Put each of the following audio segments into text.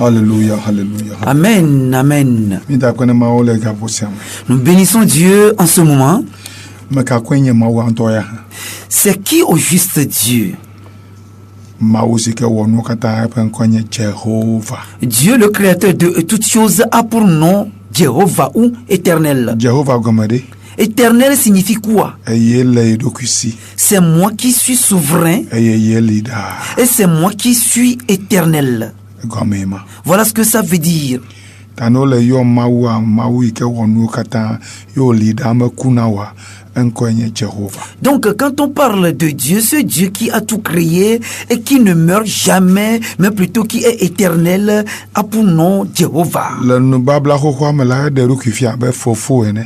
Alléluia, alléluia. Amen, amen. Nous Nous bénissons Dieu en ce moment. bénissons. C'est qui au juste Dieu? Dieu, le créateur de toutes choses, a pour nom Jéhovah ou éternel. Éternel signifie quoi? C'est moi qui suis souverain et c'est moi qui suis éternel. Voilà ce que ça veut dire. Donc quand on parle de Dieu, ce Dieu qui a tout créé et qui ne meurt jamais, mais plutôt qui est éternel, a pour nom Jéhovah.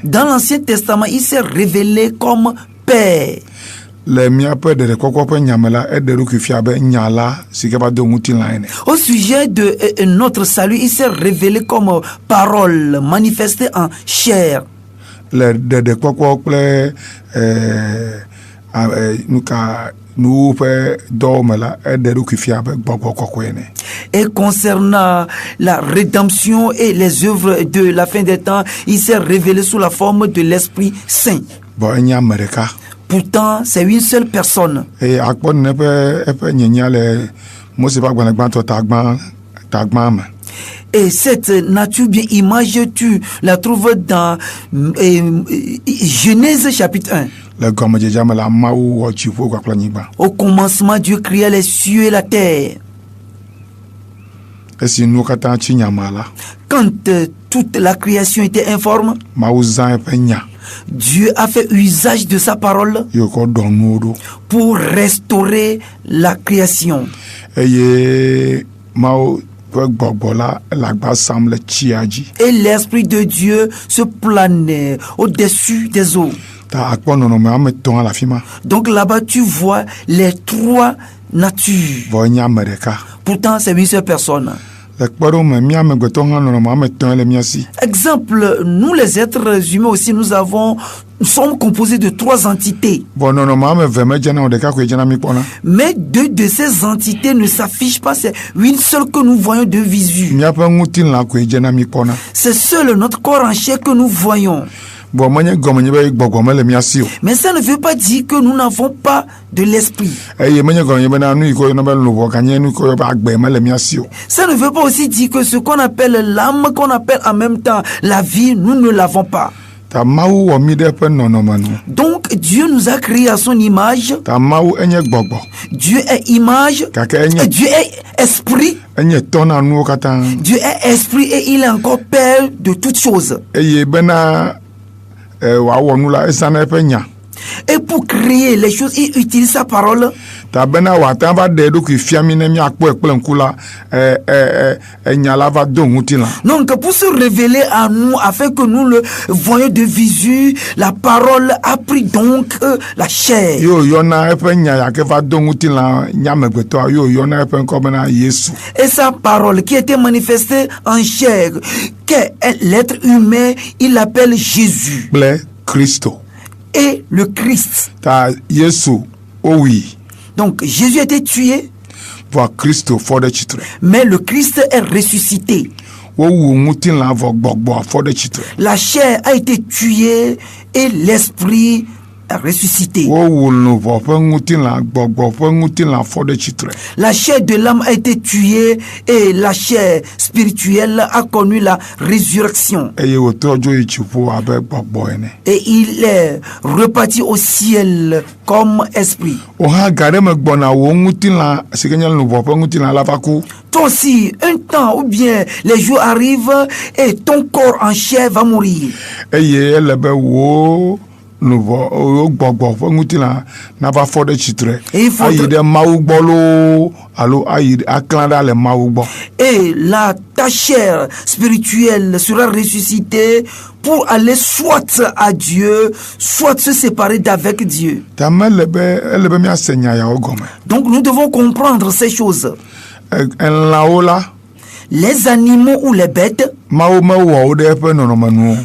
Dans l'Ancien Testament, il s'est révélé comme Père. Au sujet de notre salut, il s'est révélé comme parole manifestée en chair. Et concernant la rédemption et les œuvres de la fin des temps, il s'est révélé sous la forme de l'Esprit Saint. Pourtant, c'est une seule personne. Et cette nature bien image, tu la trouves dans Genèse chapitre 1. Au commencement, Dieu créa les cieux et la terre. Quand toute la création était informe, Dieu a fait usage de sa parole pour restaurer la création. Et l'Esprit de Dieu se planait au-dessus des eaux. Donc là-bas, tu vois les trois natures. Pourtant, c'est une seule personne. Exemple, nous les êtres humains aussi, nous sommes composés de trois entités. Mais deux de ces entités ne s'affichent pas, c'est une seule que nous voyons de visu. C'est seul notre corps en chair que nous voyons. Mais ça ne veut pas dire que nous n'avons pas de l'esprit. Ça ne veut pas aussi dire que ce qu'on appelle l'âme, qu'on appelle en même temps la vie, nous ne l'avons pas. Donc Dieu nous a créé à son image. Dieu est image. Dieu est esprit. Dieu est esprit et il est encore Père de toutes choses. Et pour créer les choses, il utilise sa parole. Donc pour se révéler à nous, afin que nous le voyions de visu, la parole a pris donc la chair. Et sa parole qui était manifestée en chair, qu'est l'être humain, il l'appelle Jésus. Et le Christ. Donc Jésus a été tué, mais le Christ est ressuscité. La chair a été tuée et l'esprit est ressuscité. La chair de l'âme a été tuée et la chair spirituelle a connu la résurrection. Et il est reparti au ciel comme esprit. Toi aussi, un temps ou bien les jours arrivent et ton corps en chair va mourir. Et ta chair spirituelle sera ressuscitée pour aller soit à Dieu, soit se séparer d'avec Dieu. Donc nous devons comprendre ces choses. Les animaux ou les bêtes,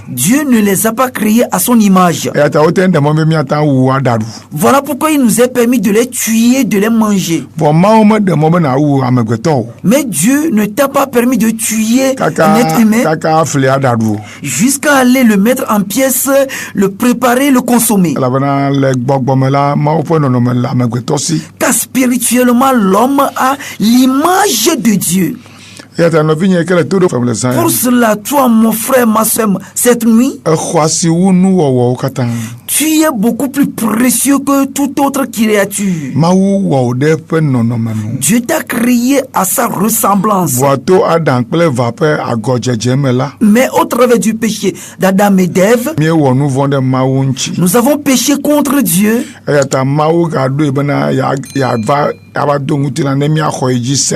Dieu ne les a pas créés à son image. Voilà pourquoi il nous est permis de les tuer, de les manger. Mais Dieu ne t'a pas permis de tuer un être humain jusqu'à aller le mettre en pièces, le préparer, le consommer. Car spirituellement, l'homme a l'image de Dieu. Pour cela, toi, mon frère, ma soeur, cette nuit, tu es beaucoup plus précieux que toute autre créature. Dieu t'a créé à sa ressemblance. Mais au travers du péché d'Adam et d'Ève, nous avons péché contre Dieu.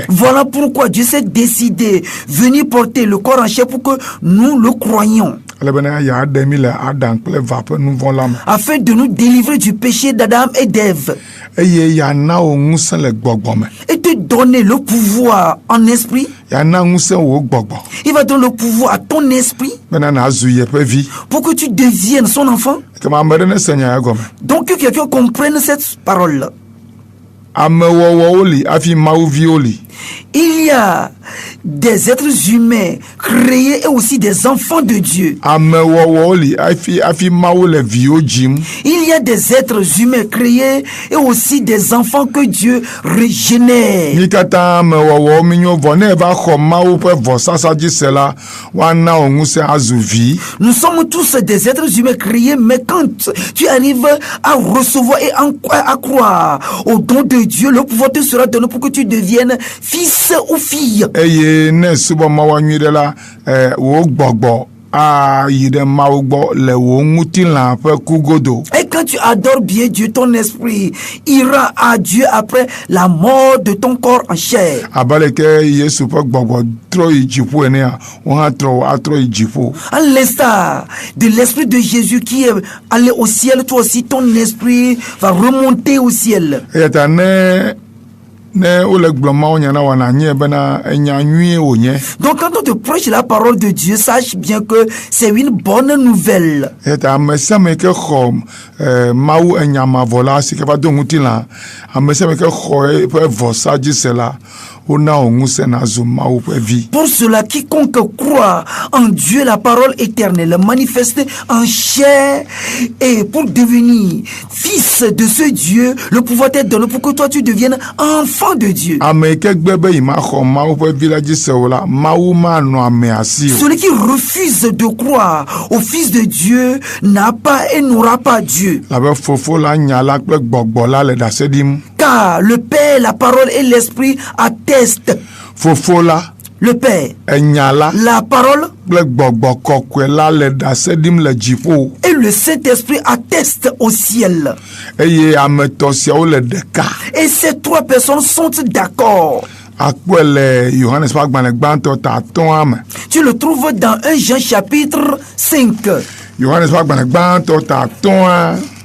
Voilà pourquoi Dieu s'est décidé venir porter le corps en chair pour que nous le croyions, afin de nous délivrer du péché d'Adam et d'Ève et te donner le pouvoir en esprit. Il va donner le pouvoir à ton esprit pour que tu deviennes son enfant. Donc que quelqu'un comprenne cette parole. Il y a des êtres humains créés et aussi des enfants de Dieu. Il y a des êtres humains créés et aussi des enfants que Dieu régénère. Nous sommes tous des êtres humains créés, mais quand tu arrives à recevoir et à croire au don de Dieu, le pouvoir te sera donné pour que tu deviennes fils ou fille. Et quand tu adores bien Dieu, ton esprit ira à Dieu après la mort de ton corps en chair. À l'instar de l'esprit de Jésus qui est allé au ciel, toi aussi ton esprit va remonter au ciel. Donc quand on te prêche la parole de Dieu, sache bien que c'est une bonne nouvelle. Pour cela, quiconque croit en Dieu, la parole éternelle manifestée en chair, et pour devenir fils de ce Dieu, le pouvoir t'est donné pour que toi tu deviennes enfant de Dieu. Celui qui refuse de croire au Fils de Dieu n'a pas et n'aura pas Dieu. Car le Père, la parole et l'Esprit attestent. Le Père, la parole et le Saint-Esprit attestent au ciel. Et ces trois personnes sont d'accord. Tu le trouves dans 1 Jean chapitre 5.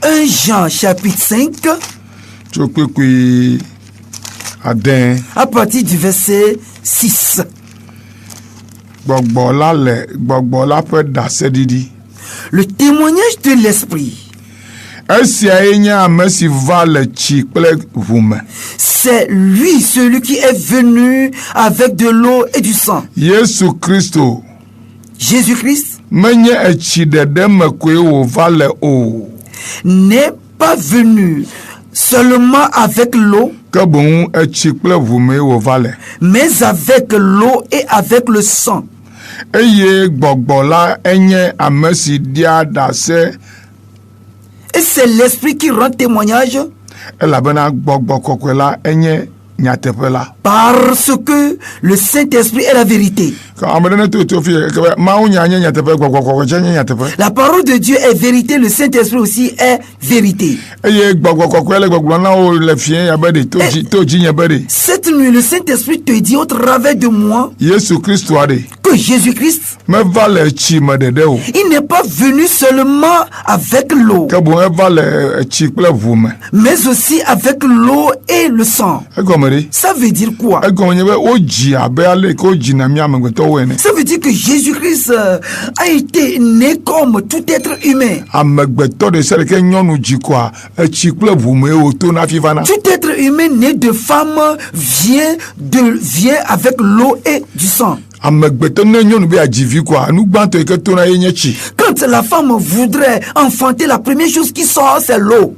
1 Jean chapitre 5. À partir du verset 6. Le témoignage de l'Esprit. C'est lui, celui qui est venu avec de l'eau et du sang. Jésus-Christ n'est pas venu seulement avec l'eau, mais avec l'eau et avec le sang. Et c'est l'Esprit qui rend témoignage, parce que le Saint-Esprit est la vérité. La parole de Dieu est vérité, le Saint-Esprit aussi est vérité. Cette nuit, le Saint-Esprit te dit au travers de moi que Jésus-Christ, il n'est pas venu seulement avec l'eau, mais aussi avec l'eau et le sang. Ça veut dire quoi? Ça veut dire que Jésus-Christ a été né comme tout être humain. Tout être humain né de femme vient avec l'eau et du sang. Quand la femme voudrait enfanter, la première chose qui sort, c'est l'eau.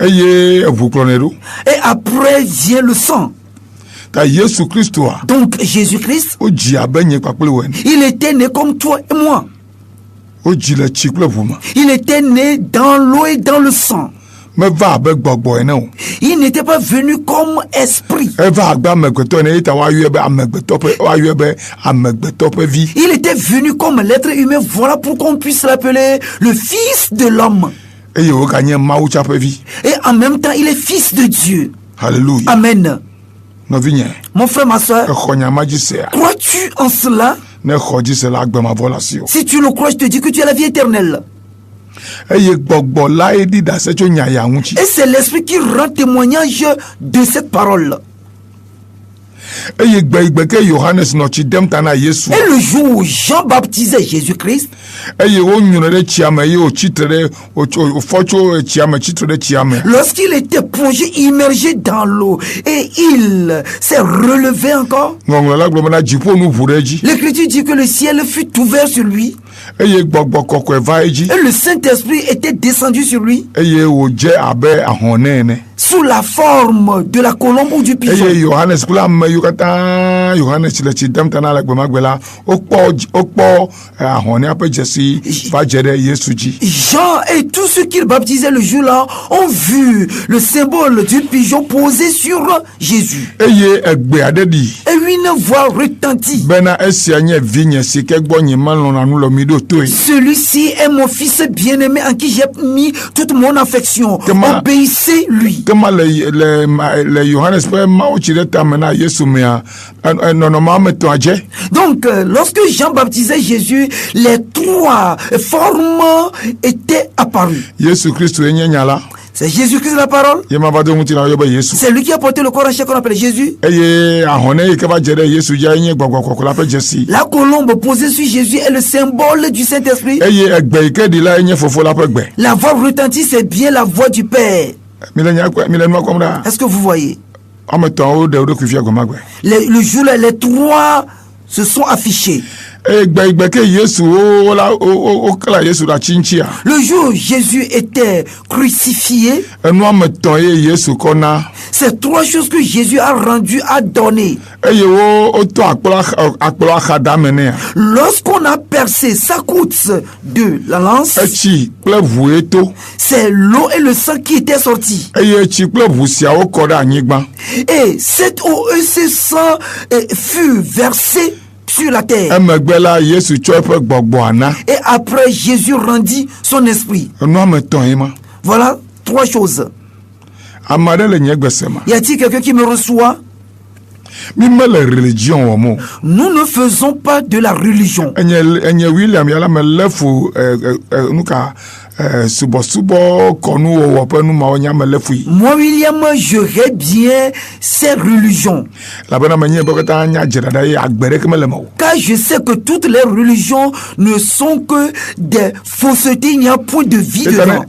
Et après vient le sang. Donc Jésus-Christ, il était né comme toi et moi. Il était né dans l'eau et dans le sang. Il n'était pas venu comme esprit. Il était venu comme l'être humain. Voilà pourquoi on puisse l'appeler le Fils de l'homme. Et en même temps, il est Fils de Dieu. Alléluia. Amen. Mon frère, ma soeur, crois-tu en cela? Si tu le crois, je te dis que tu as la vie éternelle. Et c'est l'Esprit qui rend témoignage de cette parole. Et le jour où Jean baptisait Jésus-Christ, lorsqu'il était plongé, immergé dans l'eau, et il s'est relevé encore, l'Écriture dit que le ciel fut ouvert sur lui, et le Saint-Esprit était descendu sur lui sous la forme de la colombe ou du pigeon. Jean et tous ceux qui le baptisaient le jour-là ont vu le symbole du pigeon posé sur Jésus. Et une voix retentit: celui-ci est mon fils bien-aimé en qui j'ai mis toute mon affection. Obéissez-lui. Donc, lorsque Jean baptisait Jésus, les trois formes étaient apparues. C'est Jésus-Christ la parole. C'est lui qui a porté le corps en chair qu'on appelle Jésus. La colombe posée sur Jésus est le symbole du Saint-Esprit. La voix retentit, c'est bien la voix du Père. Est-ce que vous voyez? Le jour-là, les trois se sont affichés. Le jour où Jésus était crucifié, c'est trois choses que Jésus a rendues, a données. Lorsqu'on a percé sa course de la lance, c'est l'eau et le sang qui étaient sortis. Et cette eau et ce sang fut versé sur la terre. Et après, Jésus rendit son esprit. Voilà trois choses. Y a-t-il quelqu'un qui me reçoit? Nous ne faisons pas de la religion. Moi, William, j'aurais bien ces religions. Car je sais que toutes les religions ne sont que des faussetés, il n'y a point de vie dedans.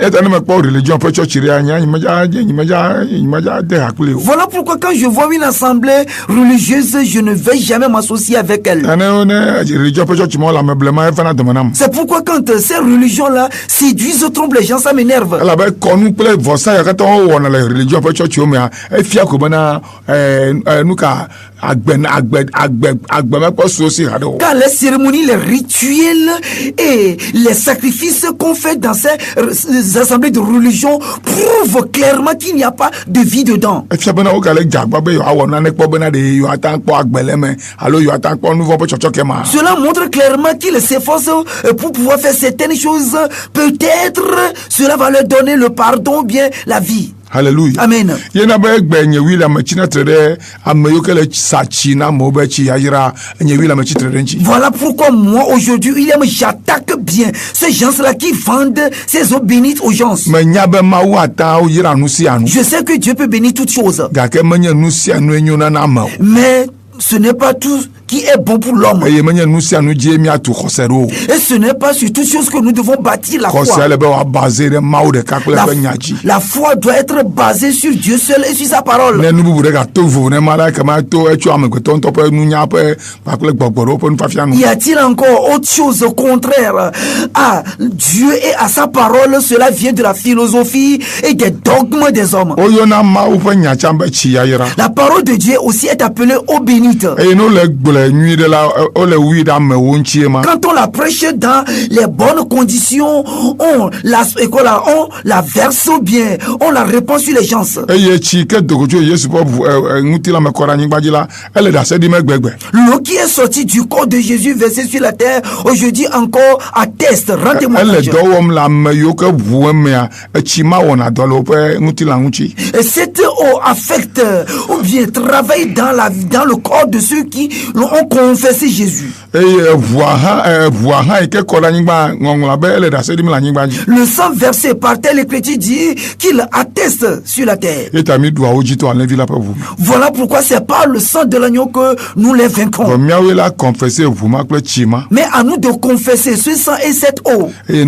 Voilà pourquoi quand je vois une assemblée religieuse, je ne vais jamais m'associer avec elle. C'est pourquoi quand ces religions-là séduisent bêtises trompent les gens, ça m'énerve. Car les cérémonies, les rituels et les sacrifices qu'on fait dans ces assemblées de religion prouvent clairement qu'il n'y a pas de vie dedans. Cela montre clairement qu'ils s'efforcent pour pouvoir faire certaines choses. Peut-être cela va leur donner le pardon, bien la vie. Alléluia. Amen. Voilà pourquoi moi aujourd'hui, William, j'attaque bien ces gens-là qui vendent ces eaux bénites aux gens. Je sais que Dieu peut bénir toutes choses. Mais ce n'est pas tout qui est bon pour l'homme. Et ce n'est pas sur toutes choses que nous devons bâtir la foi. La foi doit être basée sur Dieu seul et sur sa parole. Y a-t-il encore autre chose contraire à Dieu et à sa parole? Cela vient de la philosophie et des dogmes des hommes. La parole de Dieu aussi est appelée eau bénite. Quand on la prêche dans les bonnes conditions, on la verse bien, on la répand sur les gens. L'eau qui est sortie du corps de Jésus versée sur la terre, aujourd'hui encore atteste, rend témoignage. Et cette eau affecte ou bien travaille dans le corps de ceux qui ont confessé Jésus. Le sang versé par tel L'Écriture dit qu'il atteste sur la terre. Voilà pourquoi c'est par le sang de l'agneau que nous les vaincrons. Mais à nous de confesser ce sang et cette eau. Et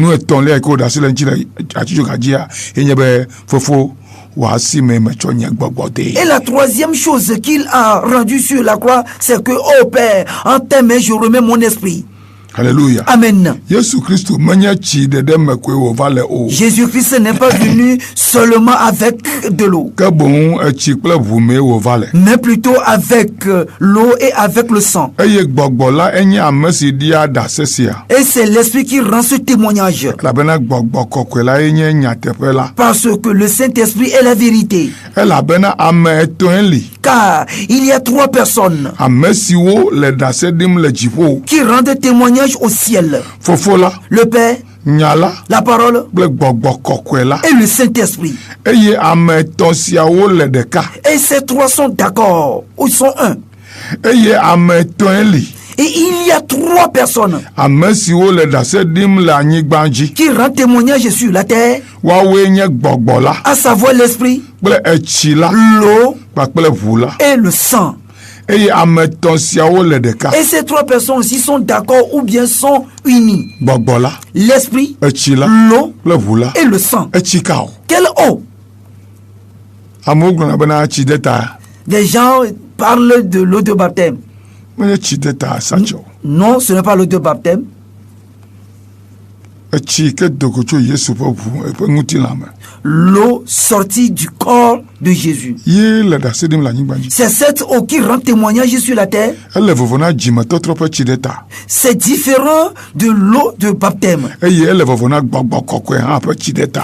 la troisième chose qu'il a rendue sur la croix, c'est que, oh Père, en tes mains je remets mon esprit. Alléluia. Amen. Jésus-Christ n'est pas venu seulement avec de l'eau, mais plutôt avec l'eau et avec le sang. Et c'est l'esprit qui rend ce témoignage. Parce que le Saint-Esprit est la vérité. Car il y a trois personnes qui rendent témoignage au ciel. Le Père, la parole et le Saint-Esprit. Et ces trois sont d'accord. Ils sont un. Et il y a trois personnes qui rendent témoignage sur la terre, à savoir l'esprit, l'eau et le sang. Et ces trois personnes aussi sont d'accord ou bien sont unis. L'esprit, l'eau et le sang. Quelle eau? Des gens parlent de l'eau de baptême. Non, ce n'est pas l'eau de baptême. L'eau sortie du corps de Jésus. C'est cette eau qui rend témoignage sur la terre. C'est différent de l'eau de baptême.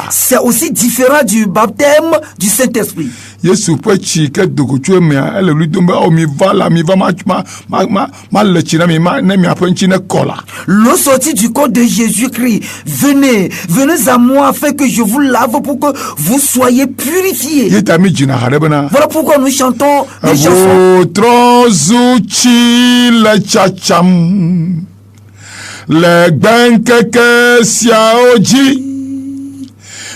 C'est aussi différent du baptême du Saint-Esprit. L'eau sortie du corps de Jésus-Christ. Venez à moi afin que je vous lave pour que vous soyez purifiés. Voilà pourquoi nous chantons des chansons.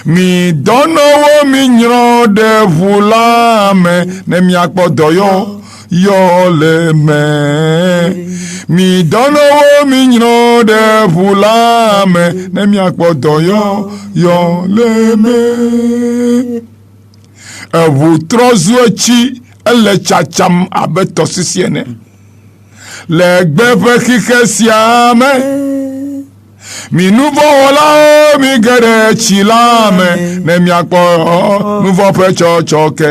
Mi donowo mi nyro de vulame ne mi akpodoyo yo le me. Mi donowo mi nyro de vulame ne mi akpodoyo yo le me. Evu trozuechi ele chacham abeto sisiene. Le gbefe kike siame. Mi nouveau là, mi gere chilame, ne mi akpo nouveau pecho choke.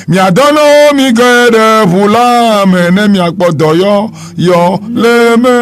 Mi adono mi gere vulame, ne mi akpo doyo yo leme.